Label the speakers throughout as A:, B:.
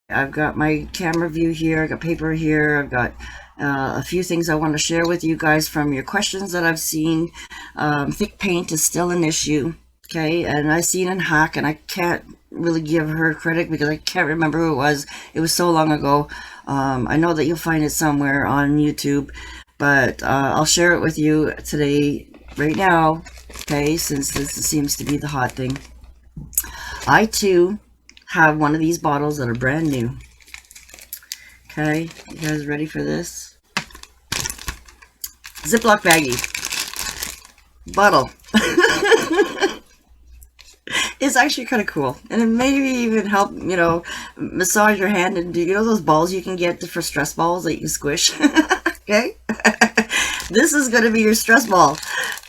A: I've got my camera view here, I've got paper here, I've got a few things I want to share with you guys from your questions that I've seen. Thick paint is still an issue, okay, and I seen in Hack, and I can't really give her credit because I can't remember who it was so long ago. I know that you'll find it somewhere on YouTube, but I'll share it with you today, right now, okay, since this seems to be the hot thing. I too have one of these bottles that are brand new. Okay, you guys ready for this? Ziploc baggie. Bottle. It's actually kind of cool. And it maybe even help, massage your hand and do, those balls you can get for stress balls that you can squish? Okay? This is going to be your stress ball.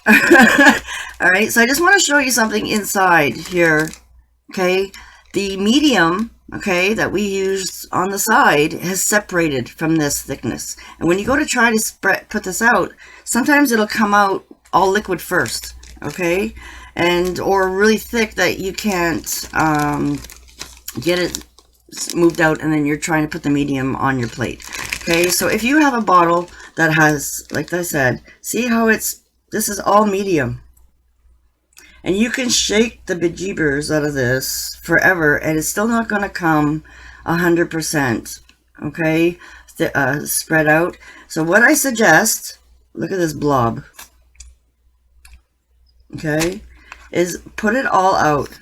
A: Alright, so I just want to show you something inside here. Okay? The medium, okay, that we used on the side has separated from this thickness. And when you go to try to put this out, sometimes it'll come out all liquid first, okay? Or really thick that you can't get it moved out, and then you're trying to put the medium on your plate. Okay, so if you have a bottle that has, like I said, see how this is all medium. And you can shake the bejeebers out of this forever, and it's still not going to come 100%, okay, spread out. So what I suggest, look at this blob, okay, is put it all out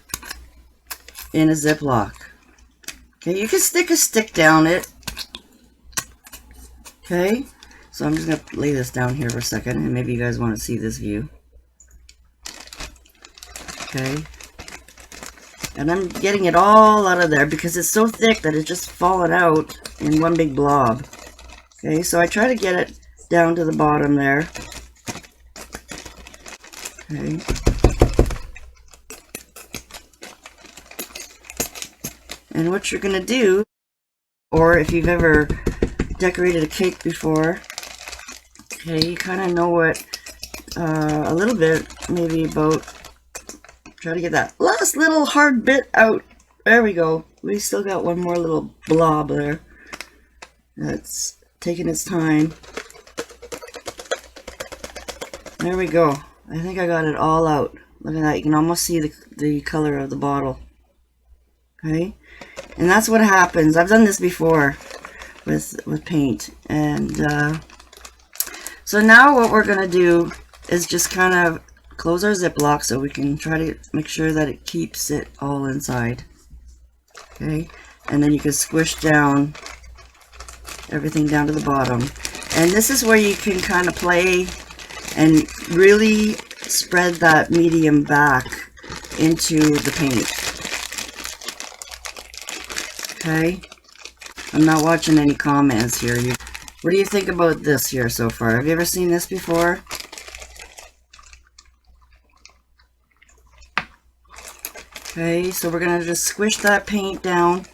A: in a Ziploc. Okay, you can stick a stick down it. Okay, so I'm just going to lay this down here for a second, and maybe you guys want to see this view. Okay, and I'm getting it all out of there because it's so thick that it's just falling out in one big blob. Okay, so I try to get it down to the bottom there. Okay. And what you're going to do, or if you've ever decorated a cake before, okay, you kind of know what, a little bit, maybe about, try to get that last little hard bit out. There we go. We still got one more little blob there. That's taking its time. There we go. I think I got it all out. Look at that. You can almost see the color of the bottle. Okay? And that's what happens. I've done this before with paint. And so now what we're going to do is just kind of close our Ziploc so we can try to make sure that it keeps it all inside. Okay? And then you can squish down everything down to the bottom. And this is where you can kind of play and really spread that medium back into the paint. Okay? I'm not watching any comments here. What do you think about this here so far? Have you ever seen this before? Okay, so we're going to just squish that paint down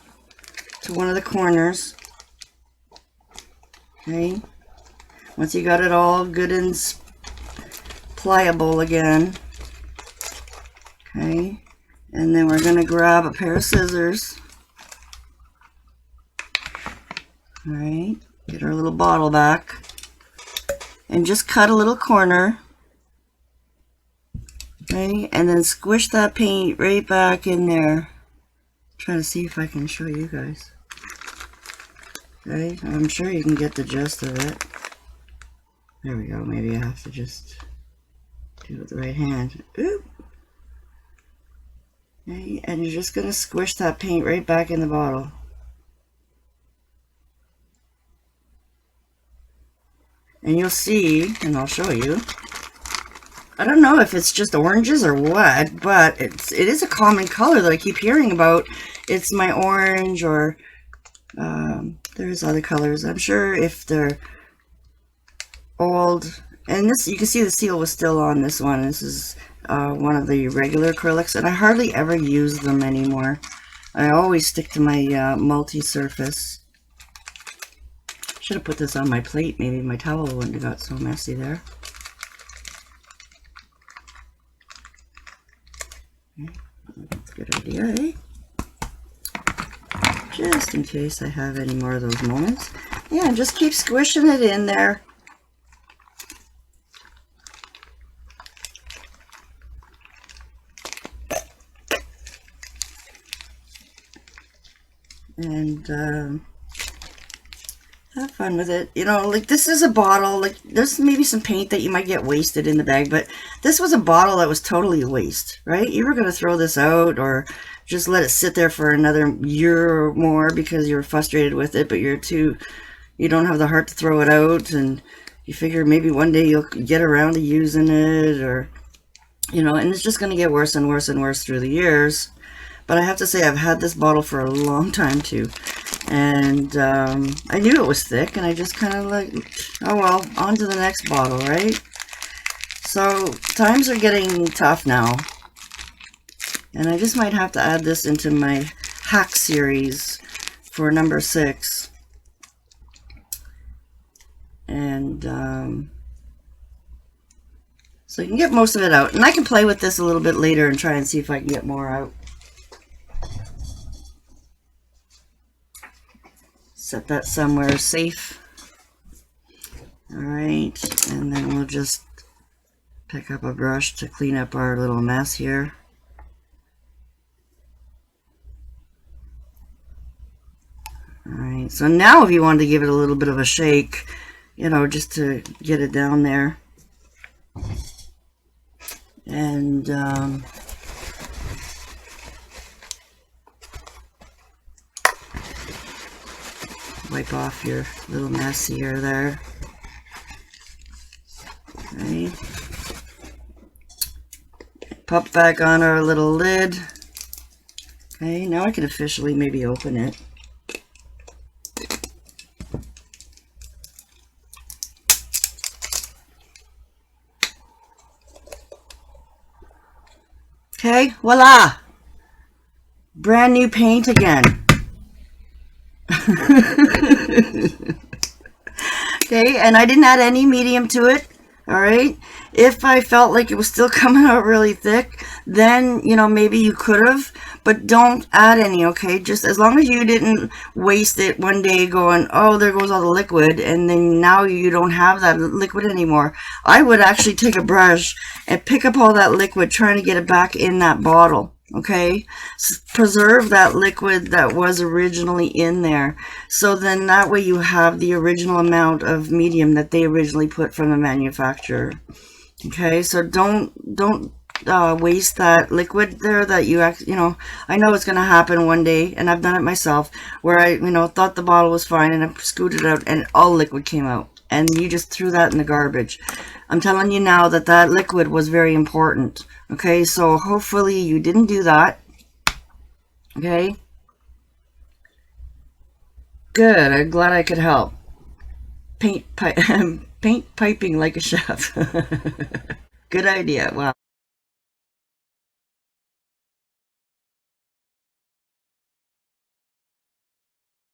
A: to one of the corners. Okay, once you got it all good and pliable again. Okay, and then we're going to grab a pair of scissors. Alright, get our little bottle back and just cut a little corner. Okay, and then squish that paint right back in there. Trying to see if I can show you guys. Okay, I'm sure you can get the gist of it. There we go. Maybe I have to just do it with the right hand. Oop. Okay, and you're just going to squish that paint right back in the bottle. And you'll see, and I'll show you, I don't know if it's just oranges or what, but it is a common color that I keep hearing about. It's my orange, or there's other colors. I'm sure if they're old, and this, you can see the seal was still on this one. This is one of the regular acrylics, and I hardly ever use them anymore. I always stick to my multi-surface. Should have put this on my plate. Maybe my towel wouldn't have got so messy there. That's a good idea, eh? just in case I have any more of those moments. Yeah, and just keep squishing it in there. And have fun with it. You know, like this is a bottle, like there's maybe some paint that you might get wasted in the bag, but this was a bottle that was totally a waste, right? You were going to throw this out or just let it sit there for another year or more because you're frustrated with it, but you don't have the heart to throw it out, and you figure maybe one day you'll get around to using it, or, you know, and it's just going to get worse and worse and worse through the years. But I have to say, I've had this bottle for a long time too. And I knew it was thick, and I just kind of like, oh well, on to the next bottle, right? So times are getting tough now. And I just might have to add this into my hack series for number 6. And so you can get most of it out. And I can play with this a little bit later and try and see if I can get more out. Set that somewhere safe. Alright, and then we'll just pick up a brush to clean up our little mess here. Alright, so now if you wanted to give it a little bit of a shake, you know, just to get it down there. And wipe off your little mess here there. Okay. Pop back on our little lid. Okay, now I can officially maybe open it. Okay, voila! Brand new paint again. Okay, and I didn't add any medium to it. Alright, if I felt like it was still coming out really thick, then, you know, maybe you could have, but don't add any, okay? Just as long as you didn't waste it one day going, oh, there goes all the liquid, and then now you don't have that liquid anymore. I would actually take a brush and pick up all that liquid, trying to get it back in that bottle. Okay, preserve that liquid that was originally in there, so then that way you have the original amount of medium that they originally put from the manufacturer. Okay, so don't waste that liquid there that you know, I know it's going to happen one day, and I've done it myself, where I, you know, thought the bottle was fine and I scooted it out and all liquid came out, and you just threw that in the garbage. I'm telling you now that that liquid was very important. Okay, so hopefully you didn't do that. Okay. Good, I'm glad I could help. Paint piping like a chef. Good idea. Wow.